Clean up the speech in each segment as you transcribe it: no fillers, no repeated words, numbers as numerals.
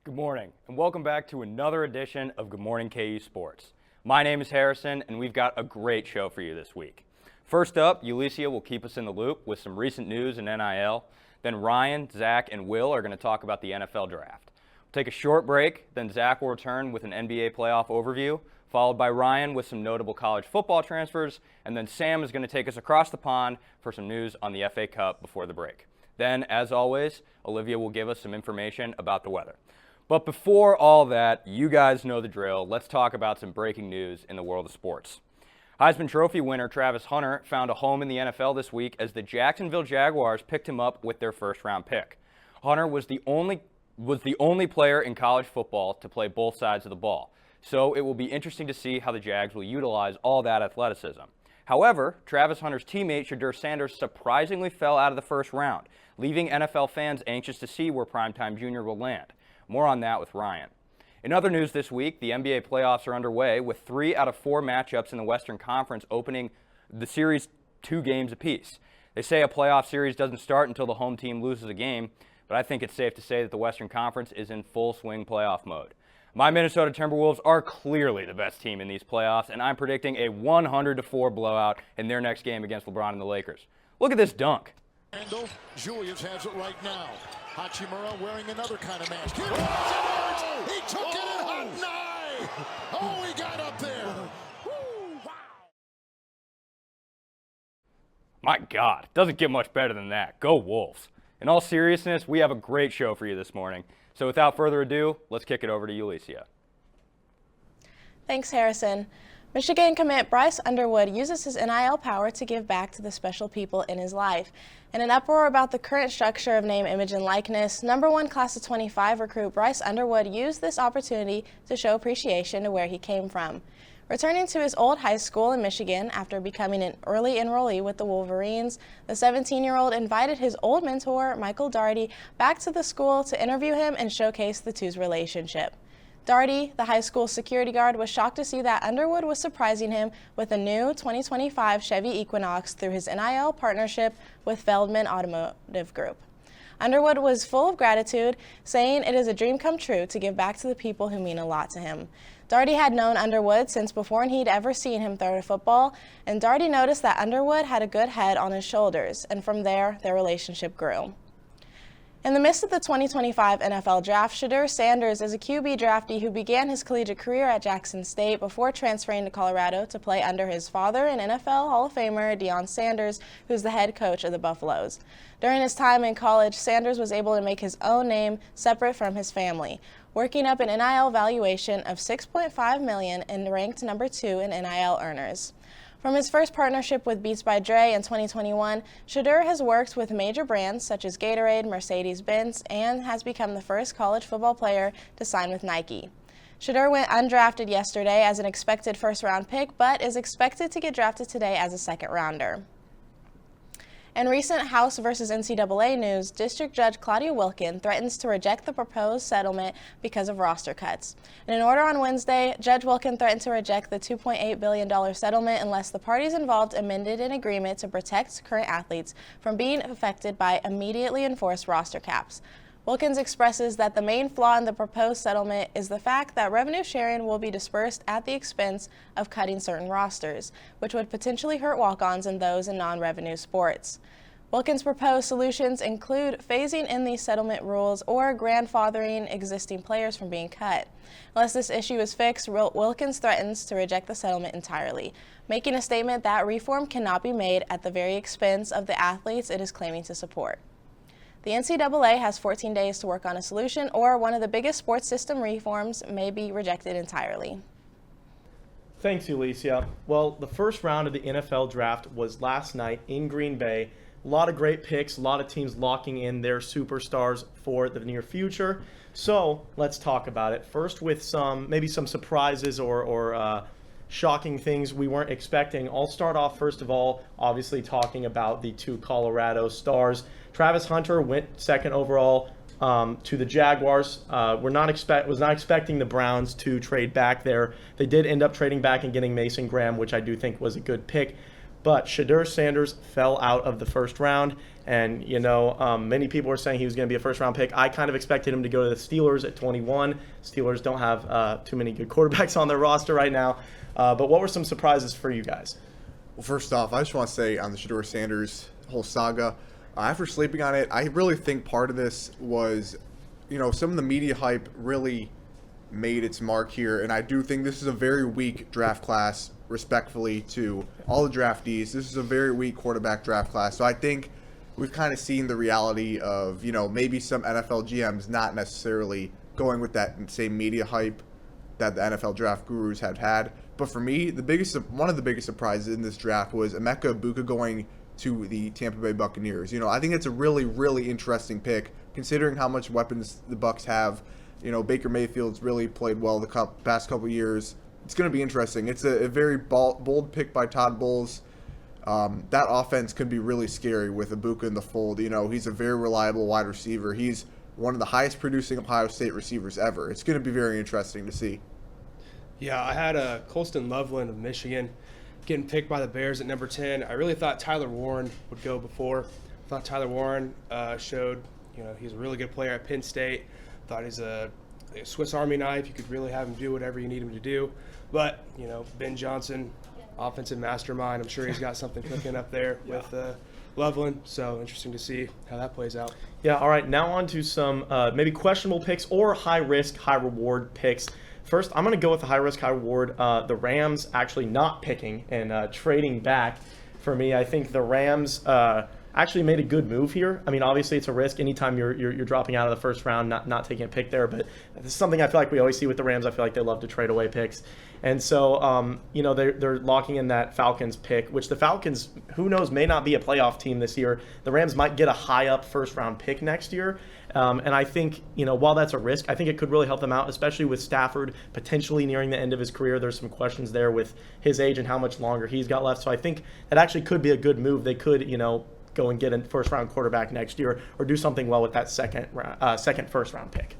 Good morning, and welcome back to another edition of Good Morning KU Sports. My name is Harrison, and we've got a great show for you this week. First up, Ulicia will keep us in the loop with some recent news in NIL. Then Ryan, Zach, and Will are going to talk about the NFL Draft. We'll take a short break, then Zach will return with an NBA playoff overview, followed by Ryan with some notable college football transfers, and then Sam is going to take us across the pond for some news on the FA Cup before the break. Then, as always, Olivia will give us some information about the weather. But before all that, you guys know the drill. Let's talk about some breaking news in the world of sports. Heisman Trophy winner Travis Hunter found a home in the NFL this week as the Jacksonville Jaguars picked him up with their first-round pick. Hunter was the only player in college football to play both sides of the ball, so it will be interesting to see how the Jags will utilize all that athleticism. However, Travis Hunter's teammate Shedeur Sanders surprisingly fell out of the first round, leaving NFL fans anxious to see where Primetime Jr. will land. More on that with Ryan. In other news this week, the NBA playoffs are underway with 3 out of 4 matchups in the Western Conference opening the series 2 games apiece. They say a playoff series doesn't start until the home team loses a game, but I think it's safe to say that the Western Conference is in full swing playoff mode. My Minnesota Timberwolves are clearly the best team in these playoffs, and I'm predicting a 100-4 blowout in their next game against LeBron and the Lakers. Look at this dunk. Julius has it right now. Hachimura wearing another kind of mask. He took it in hot nine. Oh, he got up there. Woo, wow. My God, doesn't get much better than that. Go Wolves. In all seriousness, we have a great show for you this morning. So without further ado, let's kick it over to Ulicia. Thanks, Harrison. Michigan commit Bryce Underwood uses his NIL power to give back to the special people in his life. In an uproar about the current structure of name, image, and likeness, #1 class of 25 recruit Bryce Underwood used this opportunity to show appreciation to where he came from. Returning to his old high school in Michigan after becoming an early enrollee with the Wolverines, the 17-year-old invited his old mentor, Michael Daugherty, back to the school to interview him and showcase the two's relationship. Daugherty, the high school security guard, was shocked to see that Underwood was surprising him with a new 2025 Chevy Equinox through his NIL partnership with Feldman Automotive Group. Underwood was full of gratitude, saying it is a dream come true to give back to the people who mean a lot to him. Daugherty had known Underwood since before he'd ever seen him throw a football, and Daugherty noticed that Underwood had a good head on his shoulders, and from there, their relationship grew. In the midst of the 2025 NFL Draft, Shedeur Sanders is a QB draftee who began his collegiate career at Jackson State before transferring to Colorado to play under his father and NFL Hall of Famer Deion Sanders, who's the head coach of the Buffaloes. During his time in college, Sanders was able to make his own name separate from his family, working up an NIL valuation of $6.5 million and ranked #2 in NIL earners. From his first partnership with Beats by Dre in 2021, Shedeur has worked with major brands such as Gatorade, Mercedes-Benz, and has become the first college football player to sign with Nike. Shedeur went undrafted yesterday as an expected first-round pick, but is expected to get drafted today as a second-rounder. In recent House versus NCAA news, District Judge Claudia Wilkin threatens to reject the proposed settlement because of roster cuts. In an order on Wednesday, Judge Wilkin threatened to reject the $2.8 billion settlement unless the parties involved amended an agreement to protect current athletes from being affected by immediately enforced roster caps. Wilkins expresses that the main flaw in the proposed settlement is the fact that revenue sharing will be dispersed at the expense of cutting certain rosters, which would potentially hurt walk-ons and those in non-revenue sports. Wilkins' proposed solutions include phasing in these settlement rules or grandfathering existing players from being cut. Unless this issue is fixed, Wilkins threatens to reject the settlement entirely, making a statement that reform cannot be made at the very expense of the athletes it is claiming to support. The NCAA has 14 days to work on a solution, or one of the biggest sports system reforms may be rejected entirely. Thanks, Ulicia. Well, the first round of the NFL Draft was last night in Green Bay. A lot of great picks, a lot of teams locking in their superstars for the near future. So let's talk about it. First with maybe some surprises or shocking things we weren't expecting. I'll start off first of all, obviously talking about the 2 Colorado stars. Travis Hunter went second overall to the Jaguars. Was not expecting the Browns to trade back there. They did end up trading back and getting Mason Graham, which I do think was a good pick. But Shedeur Sanders fell out of the first round. And, many people were saying he was going to be a first-round pick. I kind of expected him to go to the Steelers at 21. Steelers don't have too many good quarterbacks on their roster right now. But what were some surprises for you guys? Well, first off, I just want to say on the Shedeur Sanders whole saga, after sleeping on it, I really think part of this was, some of the media hype really made its mark here. And I do think this is a very weak draft class, respectfully to all the draftees. This is a very weak quarterback draft class. So I think we've kind of seen the reality of, maybe some NFL GMs not necessarily going with that same media hype that the NFL draft gurus have had. But for me, one of the biggest surprises in this draft was Emeka Egbuka going to the Tampa Bay Buccaneers. I think it's a really, really interesting pick, considering how much weapons the Bucs have. Baker Mayfield's really played well the past couple years. It's going to be interesting. It's a very bold pick by Todd Bowles. That offense could be really scary with Egbuka in the fold. He's a very reliable wide receiver. He's one of the highest producing Ohio State receivers ever. It's going to be very interesting to see. Yeah, I had Colston Loveland of Michigan getting picked by the Bears at number 10. I really thought Tyler Warren would go before. I thought Tyler Warren showed, he's a really good player at Penn State. Thought he's a Swiss Army knife. You could really have him do whatever you need him to do. But, Ben Johnson, offensive mastermind. I'm sure he's got something cooking up there with Loveland. So interesting to see how that plays out. Yeah, all right. Now on to some maybe questionable picks or high-risk, high-reward picks. First, I'm going to go with the high-risk, high-reward. The Rams actually not picking and trading back. For me, I think the Rams actually made a good move here. I mean, obviously it's a risk anytime you're dropping out of the first round, not taking a pick there. But this is something I feel like we always see with the Rams. I feel like they love to trade away picks. And so, they're locking in that Falcons pick, which the Falcons, who knows, may not be a playoff team this year. The Rams might get a high-up first-round pick next year. And I think, while that's a risk, I think it could really help them out, especially with Stafford potentially nearing the end of his career. There's some questions there with his age and how much longer he's got left. So I think that actually could be a good move. They could, go and get a first-round quarterback next year or do something well with that second first-round pick.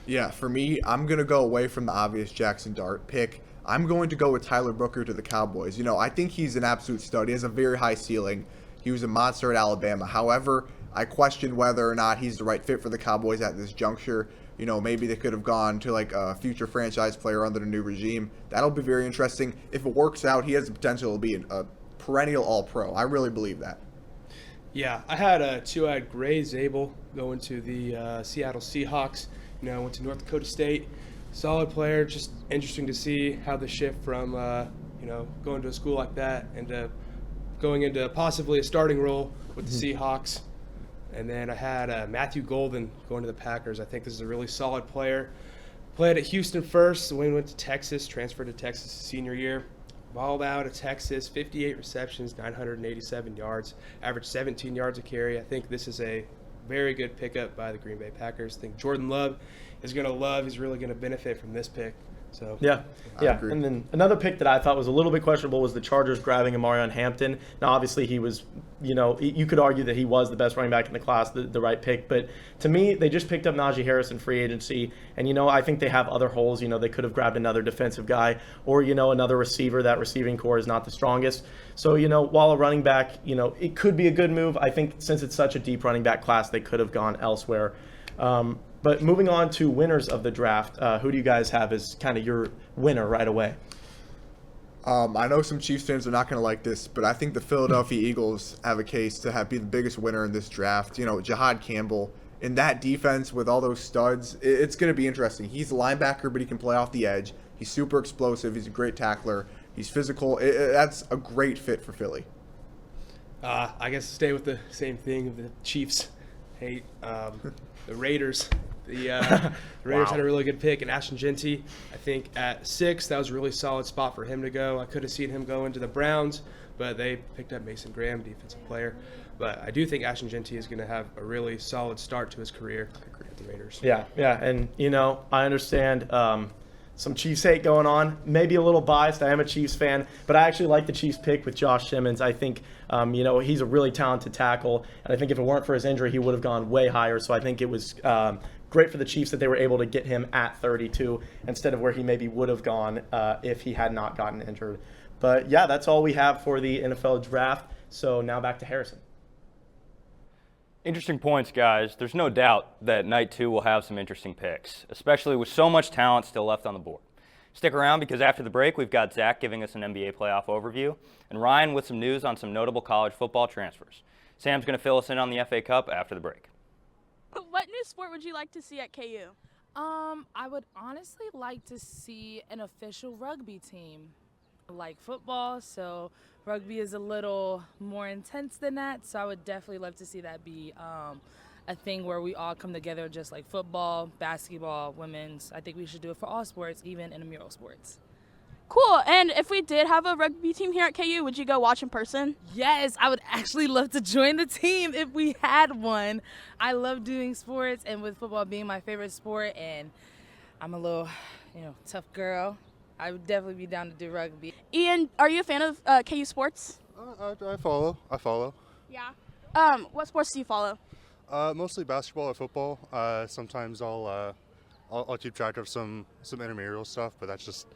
Yeah, for me, I'm going to go away from the obvious Jackson Dart pick. I'm going to go with Tyler Booker to the Cowboys. I think he's an absolute stud. He has a very high ceiling. He was a monster at Alabama. However, I question whether or not he's the right fit for the Cowboys at this juncture. Maybe they could have gone to like a future franchise player under the new regime. That'll be very interesting. If it works out, he has the potential to be a perennial All-Pro. I really believe that. Yeah, I had two-eyed Gray Zabel going to the Seattle Seahawks. Went to North Dakota State. Solid player, just interesting to see how the shift from, going to a school like that and going into possibly a starting role with the Seahawks. And then I had Matthew Golden going to the Packers. I think this is a really solid player. Played at Houston first, then went to Texas, transferred to Texas senior year. Balled out at Texas, 58 receptions, 987 yards, averaged 17 yards a carry. I think this is a very good pickup by the Green Bay Packers. I think Jordan Love is going to he's really going to benefit from this pick. So yeah. And then another pick that I thought was a little bit questionable was the Chargers grabbing Amarion Hampton. Now, obviously, he was, you could argue that he was the best running back in the class, the right pick. But to me, they just picked up Najee Harris in free agency. And, I think they have other holes. They could have grabbed another defensive guy or, another receiver. That receiving core is not the strongest. So, while a running back, it could be a good move. I think since it's such a deep running back class, they could have gone elsewhere. But moving on to winners of the draft, who do you guys have as kind of your winner right away? I know some Chiefs fans are not going to like this, but I think the Philadelphia Eagles have a case to be the biggest winner in this draft. Jahad Campbell in that defense with all those studs, it's going to be interesting. He's a linebacker, but he can play off the edge. He's super explosive. He's a great tackler. He's physical. That's a great fit for Philly. I guess stay with the same thing. The Chiefs hate the Raiders. The Raiders had a really good pick, and Ashton Genty, I think at 6, that was a really solid spot for him to go. I could have seen him go into the Browns, but they picked up Mason Graham, defensive player. But I do think Ashton Genty is going to have a really solid start to his career at the Raiders. Yeah, and I understand some Chiefs hate going on. Maybe a little biased. I am a Chiefs fan, but I actually like the Chiefs pick with Josh Simmons. I think he's a really talented tackle, and I think if it weren't for his injury, he would have gone way higher. So I think it was great for the Chiefs that they were able to get him at 32 instead of where he maybe would have gone if he had not gotten injured. But yeah, that's all we have for the NFL draft. So now back to Harrison. Interesting points, guys. There's no doubt that night 2 will have some interesting picks, especially with so much talent still left on the board. Stick around because after the break, we've got Zach giving us an NBA playoff overview and Ryan with some news on some notable college football transfers. Sam's going to fill us in on the FA Cup after the break. What new sport would you like to see at KU? I would honestly like to see an official rugby team. I like football, so rugby is a little more intense than that, so I would definitely love to see that be a thing where we all come together just like football, basketball, women's. I think we should do it for all sports, even intramural sports. Cool. And if we did have a rugby team here at KU, would you go watch in person? Yes, I would actually love to join the team if we had one. I love doing sports, and with football being my favorite sport, and I'm a little, tough girl, I would definitely be down to do rugby. Ian, are you a fan of KU sports? I follow. Yeah. What sports do you follow? Mostly basketball or football. Sometimes I'll keep track of some intramural stuff, but that's just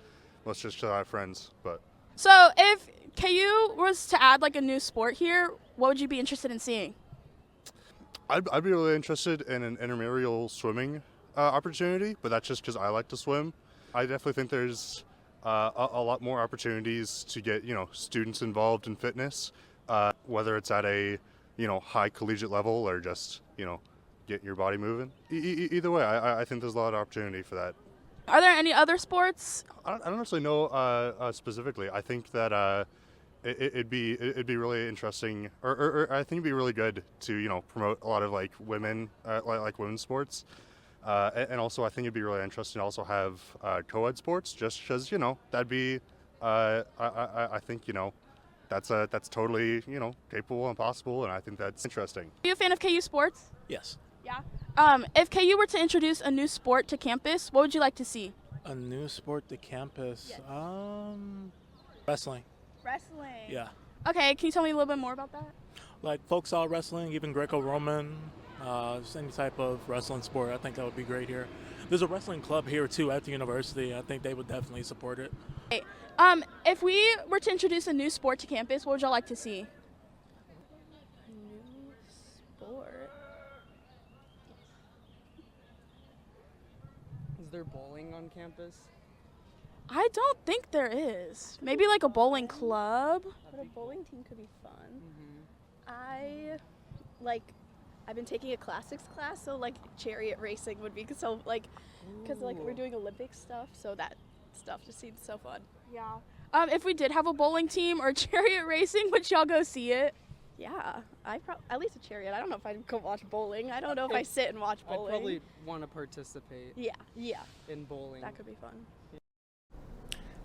because I have friends. But So if KU was to add like a new sport here, what would you be interested in seeing? I'd be really interested in an intramural swimming opportunity, but that's just because I like to swim. I definitely think there's a lot more opportunities to get students involved in fitness, whether it's at a high collegiate level or just get your body moving. Either way, I think there's a lot of opportunity for that. Are there any other sports? I don't necessarily know specifically. I think that it'd be really interesting, or I think it'd be really good to promote a lot of like women like women's sports. And also, I think it'd be really interesting to also have co-ed sports, just because that'd be. I think that's totally capable and possible, and I think that's interesting. Are you a fan of KU sports? Yes. Yeah. If KU were to introduce a new sport to campus, what would you like to see? A new sport to campus. Yes. Wrestling. Wrestling. Yeah. Okay, can you tell me a little bit more about that? Like folk style wrestling, even Greco-Roman, just any type of wrestling sport. I think that would be great here. There's a wrestling club here too at the university. I think they would definitely support it. Okay. If we were to introduce a new sport to campus, what would y'all like to see? New sport. Is there bowling on campus? I don't think there is. Maybe like a bowling club. But a bowling team could be fun. Mm-hmm. I've been taking a classics class, so like chariot racing would be so like, because like we're doing Olympic stuff, so that stuff just seems so fun. Yeah. If we did have a bowling team or chariot racing, would y'all go see it? Yeah, at least a chariot. I don't know if I'd go watch bowling. I don't know if I sit and watch bowling. I'd probably want to participate. Yeah, In bowling. that could be fun.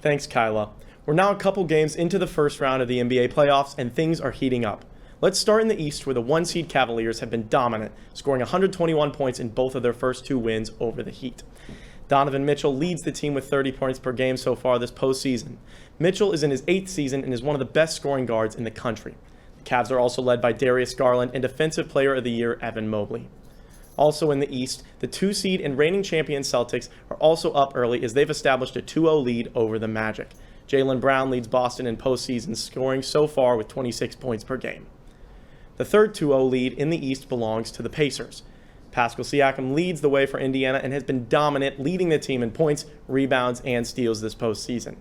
Thanks, Kyla. We're now a couple games into the first round of the NBA playoffs, and things are heating up. Let's start in the East, where the 1-seed Cavaliers have been dominant, scoring 121 points in both of their first 2 wins over the Heat. Donovan Mitchell leads the team with 30 points per game so far this postseason. Mitchell is in his 8th season and is one of the best scoring guards in the country. The Cavs are also led by Darius Garland and Defensive Player of the Year Evan Mobley. Also in the East, the 2-seed and reigning champion Celtics are also up early as they've established a 2-0 lead over the Magic. Jaylen Brown leads Boston in postseason scoring so far with 26 points per game. The third 2-0 lead in the East belongs to the Pacers. Pascal Siakam leads the way for Indiana and has been dominant, leading the team in points, rebounds, and steals this postseason.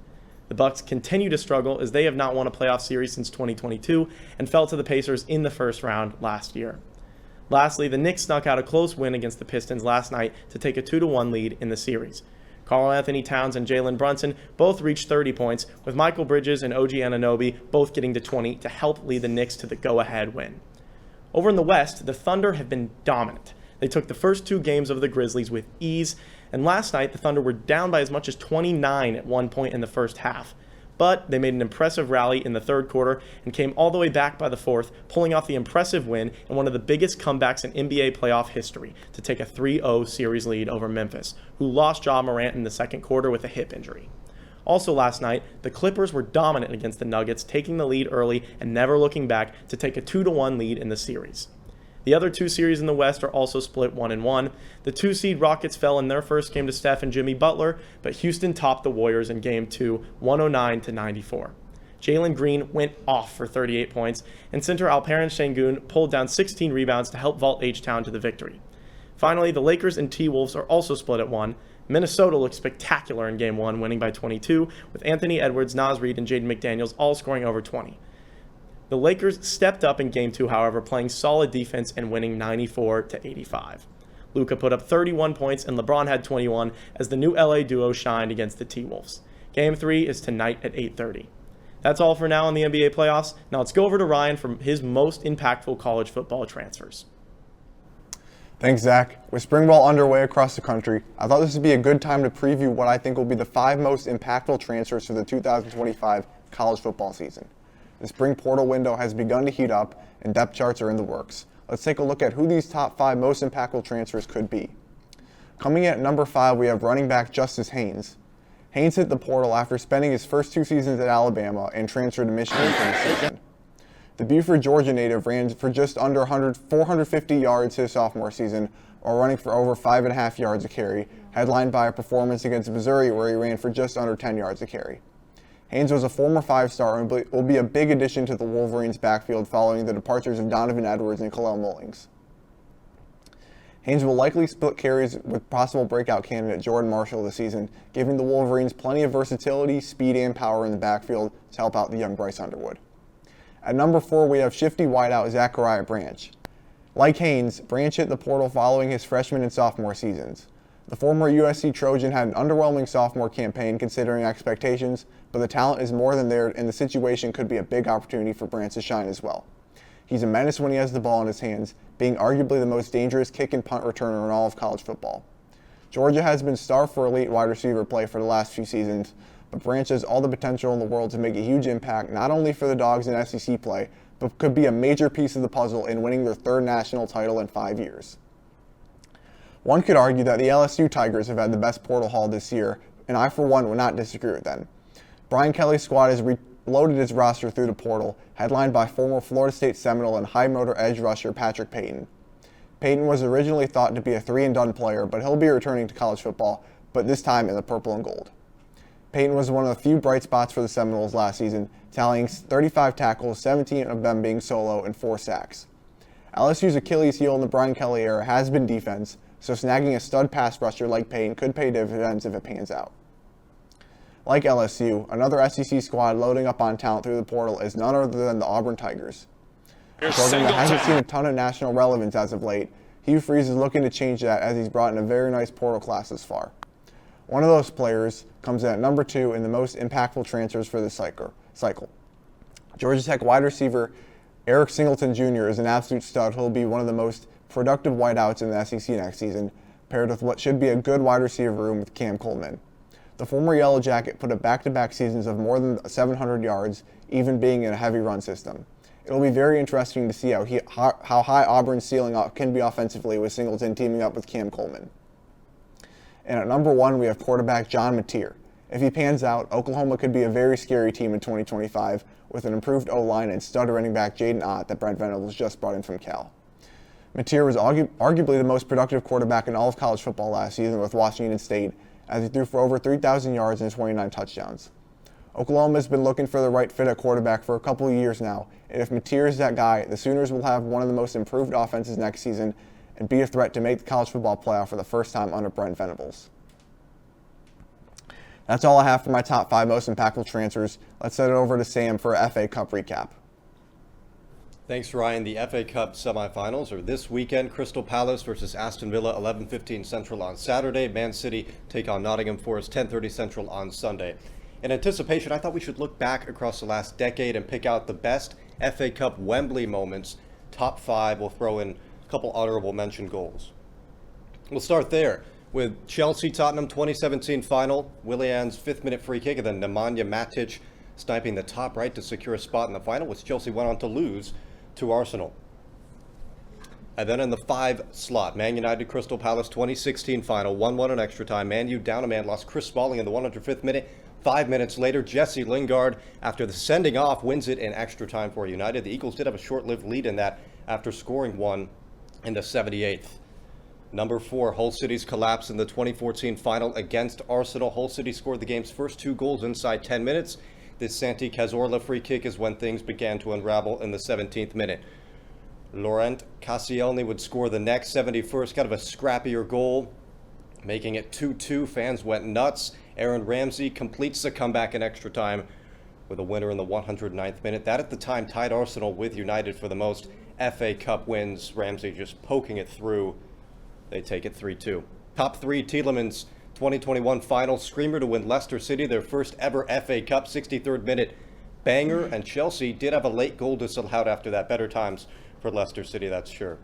The Bucks continue to struggle as they have not won a playoff series since 2022 and fell to the Pacers in the first round last year. Lastly, the Knicks snuck out a close win against the Pistons last night to take a 2-1 lead in the series. Karl-Anthony Towns and Jalen Brunson both reached 30 points, with Michael Bridges and OG Anunoby both getting to 20 to help lead the Knicks to the go-ahead win. Over in the West, the Thunder have been dominant. They took the first 2 games of the Grizzlies with ease, and last night the Thunder were down by as much as 29 at one point in the first half. But they made an impressive rally in the third quarter and came all the way back by the fourth, pulling off the impressive win and one of the biggest comebacks in NBA playoff history to take a 3-0 series lead over Memphis, who lost Ja Morant in the second quarter with a hip injury. Also last night, the Clippers were dominant against the Nuggets, taking the lead early and never looking back to take a 2-1 lead in the series. The other 2 series in the West are also split 1-1. The 2-seed Rockets fell in their first game to Steph and Jimmy Butler, but Houston topped the Warriors in Game 2, 109-94. Jalen Green went off for 38 points, and center Alperen Şengün pulled down 16 rebounds to help vault H-Town to the victory. Finally, the Lakers and T-Wolves are also split at 1. Minnesota looked spectacular in Game 1, winning by 22, with Anthony Edwards, Naz Reid, and Jaden McDaniels all scoring over 20. The Lakers stepped up in Game 2, however, playing solid defense and winning 94-85. Luka put up 31 points and LeBron had 21 as the new LA duo shined against the T-Wolves. Game 3 is tonight at 8:30. That's all for now in the NBA playoffs. Now let's go over to Ryan for his most impactful college football transfers. Thanks, Zach. With spring ball underway across the country, I thought this would be a good time to preview what I think will be the 5 most impactful transfers for the 2025 college football season. The spring portal window has begun to heat up, and depth charts are in the works. Let's take a look at who these top 5 most impactful transfers could be. Coming in at number 5, we have running back Justice Haynes. Haynes hit the portal after spending his first 2 seasons at Alabama and transferred to Michigan for the season. The Buford, Georgia native ran for just under 450 yards his sophomore season, while running for over 5.5 yards a carry, headlined by a performance against Missouri where he ran for just under 10 yards a carry. Haynes was a former 5-star and will be a big addition to the Wolverines' backfield following the departures of Donovan Edwards and Khalil Mullings. Haynes will likely split carries with possible breakout candidate Jordan Marshall this season, giving the Wolverines plenty of versatility, speed, and power in the backfield to help out the young Bryce Underwood. At number 4, we have shifty wideout Zachariah Branch. Like Haynes, Branch hit the portal following his freshman and sophomore seasons. The former USC Trojan had an underwhelming sophomore campaign considering expectations, but the talent is more than there, and the situation could be a big opportunity for Branch to shine as well. He's a menace when he has the ball in his hands, being arguably the most dangerous kick and punt returner in all of college football. Georgia has been starved for elite wide receiver play for the last few seasons, but Branch has all the potential in the world to make a huge impact not only for the Dogs in SEC play, but could be a major piece of the puzzle in winning their 3rd national title in 5 years. One could argue that the LSU Tigers have had the best portal haul this year, and I for one would not disagree with them. Brian Kelly's squad has reloaded its roster through the portal, headlined by former Florida State Seminole and high motor edge rusher Patrick Payton. Payton was originally thought to be a 3-and-done player, but he'll be returning to college football, but this time in the purple and gold. Payton was one of the few bright spots for the Seminoles last season, tallying 35 tackles, 17 of them being solo, and 4 sacks. LSU's Achilles heel in the Brian Kelly era has been defense, so snagging a stud pass rusher like Payton could pay dividends if it pans out. Like LSU, another SEC squad loading up on talent through the portal is none other than the Auburn Tigers. A program that hasn't seen a ton of national relevance as of late, Hugh Freeze is looking to change that as he's brought in a very nice portal class thus far. One of those players comes in at number 2 in the most impactful transfers for this cycle. Georgia Tech wide receiver Eric Singleton Jr. is an absolute stud who will be one of the most productive wideouts in the SEC next season, paired with what should be a good wide receiver room with Cam Coleman. The former Yellow Jacket put up back-to-back seasons of more than 700 yards, even being in a heavy run system. It will be very interesting to see how high Auburn's ceiling can be offensively with Singleton teaming up with Cam Coleman. And at number 1, we have quarterback John Mateer. If he pans out, Oklahoma could be a very scary team in 2025 with an improved O-line and stud running back Jaden Ott that Brent Venables just brought in from Cal. Mateer was arguably the most productive quarterback in all of college football last season with Washington State, as he threw for over 3,000 yards and 29 touchdowns. Oklahoma has been looking for the right fit at quarterback for a couple of years now, and if Mateer is that guy, the Sooners will have one of the most improved offenses next season and be a threat to make the college football playoff for the first time under Brent Venables. That's all I have for my top 5 most impactful transfers. Let's send it over to Sam for a FA Cup recap. Thanks, Ryan. The FA Cup semifinals are this weekend. Crystal Palace versus Aston Villa, 11:15 Central on Saturday. Man City take on Nottingham Forest, 10:30 Central on Sunday. In anticipation, I thought we should look back across the last decade and pick out the best FA Cup Wembley moments. Top 5, we'll throw in a couple honorable mention goals. We'll start there with Chelsea-Tottenham 2017 final. Willian's 5th-minute free kick, and then Nemanja Matic sniping the top right to secure a spot in the final, which Chelsea went on to lose to Arsenal. And then in the 5 slot, Man United Crystal Palace 2016 final, 1-1 in extra time. Man U down a man, lost Chris Smalling in the 105th minute. 5 minutes later, Jesse Lingard, after the sending off, wins it in extra time for United. The Eagles did have a short-lived lead in that after scoring one in the 78th. Number 4, Hull City's collapse in the 2014 final against Arsenal. Hull City scored the game's first 2 goals inside 10 minutes. This Santi Cazorla free kick is when things began to unravel in the 17th minute. Laurent Koscielny would score the next 71st, kind of a scrappier goal, making it 2-2. Fans went nuts. Aaron Ramsey completes the comeback in extra time with a winner in the 109th minute. That at the time tied Arsenal with United for the most FA Cup wins. Ramsey just poking it through. They take it 3-2. Top three, Tielemans' 2021 final screamer to win Leicester City their first ever FA Cup, 63rd minute banger, and Chelsea did have a late goal disallowed after that. Better times for Leicester City, that's sure.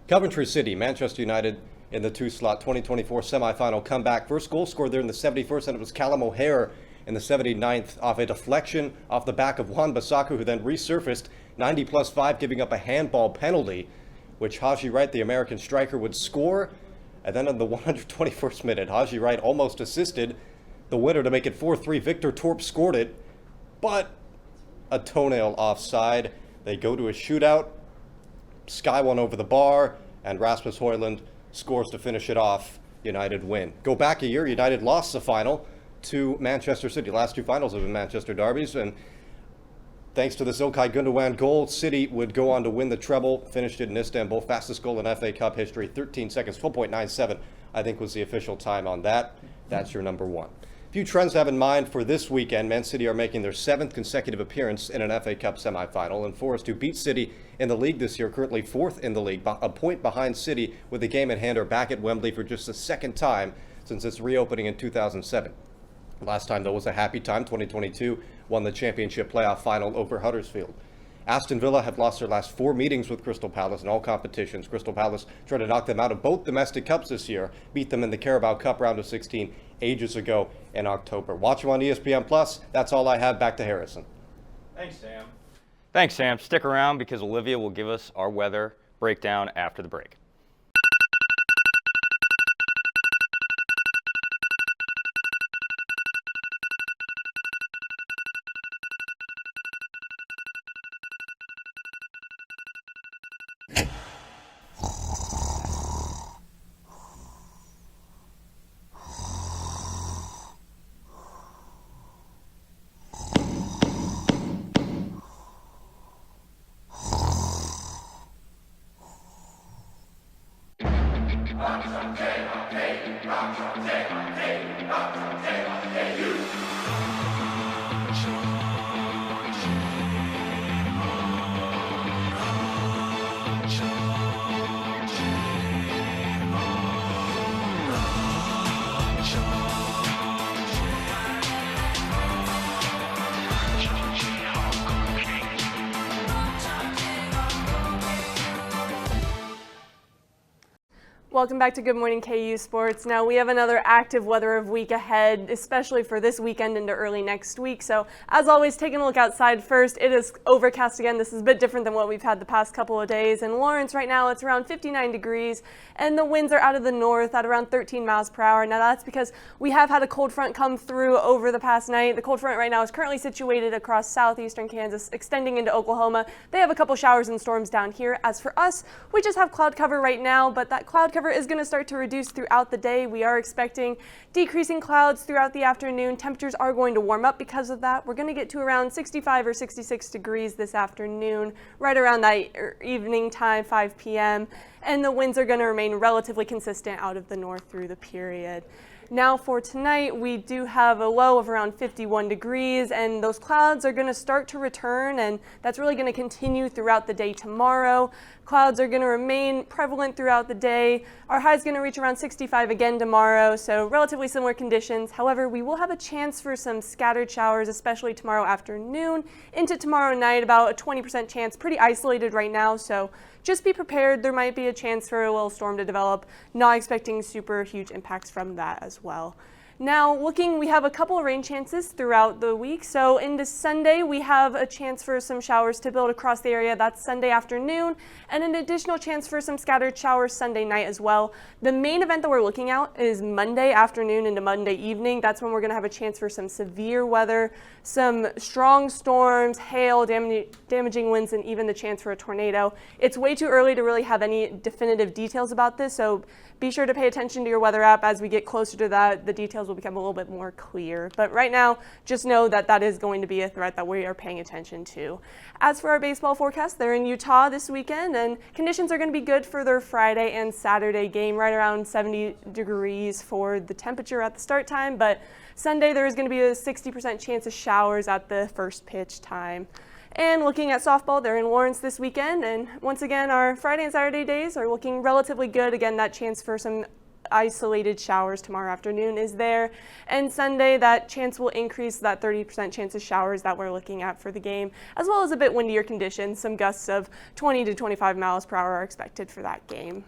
Coventry City, Manchester United in the 2-slot 2024 semi-final comeback. First goal scored there in the 71st, and it was Callum O'Hare in the 79th off a deflection off the back of Wan-Bissaka, who then resurfaced 90+5, giving up a handball penalty, which Haji Wright, the American striker, would score. And then in the 121st minute, Haji Wright almost assisted the winner to make it 4-3. Victor Torp scored it, but a toenail offside. They go to a shootout. Sky one over the bar, and Rasmus Højlund scores to finish it off. United win. Go back a year, United lost the final to Manchester City. Last two finals have been Manchester derbies, and thanks to this İlkay Gündoğan goal, City would go on to win the treble, finished it in Istanbul. Fastest goal in FA Cup history, 13 seconds, 12.97, I think was the official time on that. That's your number one. A few trends to have in mind for this weekend. Man City are making their 7th consecutive appearance in an FA Cup semifinal, and Forest, who beat City in the league this year, currently 4th in the league, a point behind City with the game in hand, are back at Wembley for just the second time since its reopening in 2007. Last time, though, was a happy time. 2022 won the championship playoff final over Huddersfield. Aston Villa have lost their last 4 meetings with Crystal Palace in all competitions. Crystal Palace tried to knock them out of both domestic cups this year, beat them in the Carabao Cup round of 16 ages ago in October. Watch them on ESPN+. That's all I have. Back to Harrison. Thanks, Sam. Thanks, Sam. Stick around because Olivia will give us our weather breakdown after the break. Welcome back to Good Morning KU Sports. Now we have another active weather of week ahead, especially for this weekend into early next week. So as always, taking a look outside first, it is overcast again. This is a bit different than what we've had the past couple of days. In Lawrence right now, it's around 59 degrees and the winds are out of the north at around 13 miles per hour. Now that's because we have had a cold front come through over the past night. The cold front right now is currently situated across southeastern Kansas, extending into Oklahoma. They have a couple showers and storms down here. As for us, we just have cloud cover right now, but that cloud cover is going to start to reduce throughout the day. We are expecting decreasing clouds throughout the afternoon. Temperatures are going to warm up because of that. We're going to get to around 65 or 66 degrees this afternoon, right around that evening time, 5 p.m. And the winds are going to remain relatively consistent out of the north through the period. Now for tonight, we do have a low of around 51 degrees, and those clouds are going to start to return, and that's really going to continue throughout the day tomorrow. Clouds are going to remain prevalent throughout the day. Our high is going to reach around 65 again tomorrow, so relatively similar conditions. However, we will have a chance for some scattered showers, especially tomorrow afternoon into tomorrow night, about a 20% chance, pretty isolated right now, so just be prepared. There might be a chance for a little storm to develop. Not expecting super huge impacts from that as well. Now looking, we have a couple of rain chances throughout the week. So into Sunday, we have a chance for some showers to build across the area. That's Sunday afternoon, and an additional chance for some scattered showers Sunday night as well. The main event that we're looking at is Monday afternoon into Monday evening. That's when we're going to have a chance for some severe weather, some strong storms, hail, damaging winds, and even the chance for a tornado. It's way too early to really have any definitive details about this, so be sure to pay attention to your weather app as we get closer to that. The details details will become a little bit more clear. But right now, just know that that is going to be a threat that we are paying attention to. As for our baseball forecast, they're in Utah this weekend, and conditions are going to be good for their Friday and Saturday game, right around 70 degrees for the temperature at the start time. But Sunday, there is going to be a 60% chance of showers at the first pitch time. And looking at softball, they're in Lawrence this weekend, and once again, our Friday and Saturday days are looking relatively good. Again, that chance for some isolated showers tomorrow afternoon is there. And Sunday, that chance will increase, that 30% chance of showers that we're looking at for the game, as well as a bit windier conditions. Some gusts of 20 to 25 miles per hour are expected for that game.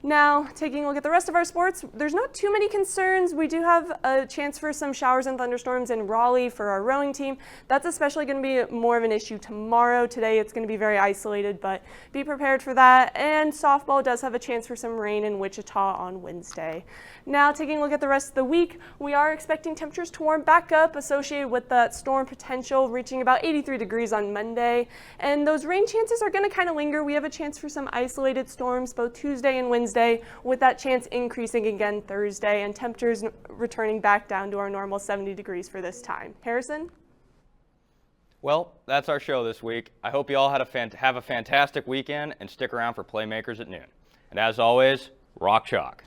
Now, taking a look at the rest of our sports, there's not too many concerns. We do have a chance for some showers and thunderstorms in Raleigh for our rowing team. That's especially going to be more of an issue tomorrow. Today, it's going to be very isolated, but be prepared for that. And softball does have a chance for some rain in Wichita on Wednesday. Now, taking a look at the rest of the week, we are expecting temperatures to warm back up associated with that storm potential, reaching about 83 degrees on Monday. And those rain chances are going to kind of linger. We have a chance for some isolated storms both Tuesday and Wednesday, with that chance increasing again Thursday, and temperatures returning back down to our normal 70 degrees for this time. Harrison? Well, that's our show this week. I hope you all have a fantastic weekend and stick around for Playmakers at noon. And as always, rock chalk.